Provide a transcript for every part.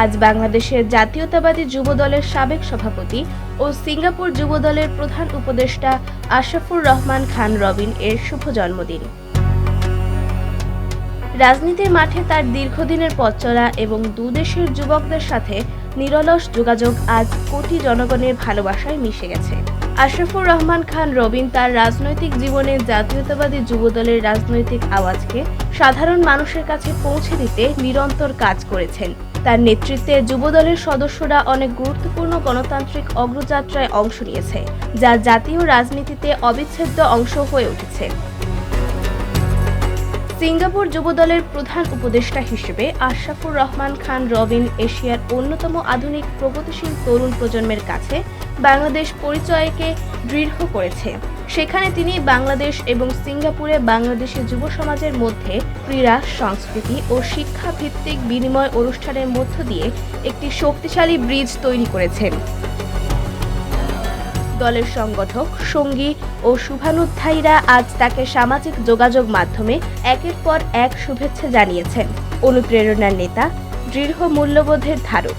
আজ বাংলাদেশের জাতীয়তাবাদী যুব দলের সাবেক সভাপতি ও সিঙ্গাপুর যুব দলের প্রধান উপদেষ্টা আশরাফুর রহমান খান রবিন এর শুভ জন্মদিন। রাজনীতির মাঠে তার দীর্ঘদিনের পথ চলা এবং দুদেশের যুবকদের সাথে নিরলস যোগাযোগ আজ কোটি জনগণের ভালোবাসায় মিশে গেছে। আশরাফুর রহমান খান রবিন তার রাজনৈতিক জীবনে জাতীয়তাবাদী যুব দলের রাজনৈতিক আওয়াজকে সাধারণ মানুষের কাছে পৌঁছে দিতে নিরন্তর কাজ করেছেন। তার নেতৃত্বে যুবদলের সদস্যরা অনেক গুরুত্বপূর্ণ গণতান্ত্রিক অগ্রযাত্রায় অংশ নিয়েছে, যা জাতীয় রাজনীতিতে অবিচ্ছেদ্য অংশ হয়ে উঠেছে। সিঙ্গাপুর যুবদলের প্রধান উপদেষ্টা হিসেবে আশরাফুর রহমান খান রবিন এশিয়ার অন্যতম আধুনিক প্রগতিশীল তরুণ প্রজন্মের কাছে বাংলাদেশ পরিচয়কে দৃঢ় করেছে। সেখানে তিনি বাংলাদেশ এবং সিঙ্গাপুরে বাংলাদেশি যুব সমাজের মধ্যে ক্রীড়া, সংস্কৃতি ও শিক্ষা ভিত্তিক বিনিময় অনুষ্ঠানের মধ্য দিয়ে একটি শক্তিশালী ব্রিজ তৈরি করেছেন। দলের সংগঠক, সঙ্গী ও শুভানুধ্যায়ীরা আজ তাকে সামাজিক যোগাযোগ মাধ্যমে একের পর এক শুভেচ্ছা জানিয়েছেন। অনুপ্রেরণার নেতা, দৃঢ় মূল্যবোধের ধারক,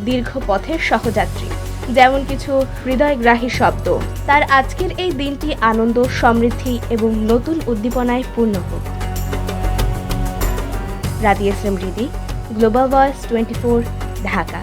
দীর্ঘ পথের সহযাত্রী, যেমন কিছু হৃদয়গ্রাহী শব্দ। তার আজকের এই দিনটি আনন্দ, সমৃদ্ধি এবং নতুন উদ্দীপনায় পূর্ণ হোক। রাদিয়া ইসলাম রিদি, গ্লোবাল ভয়েস 24, ঢাকা।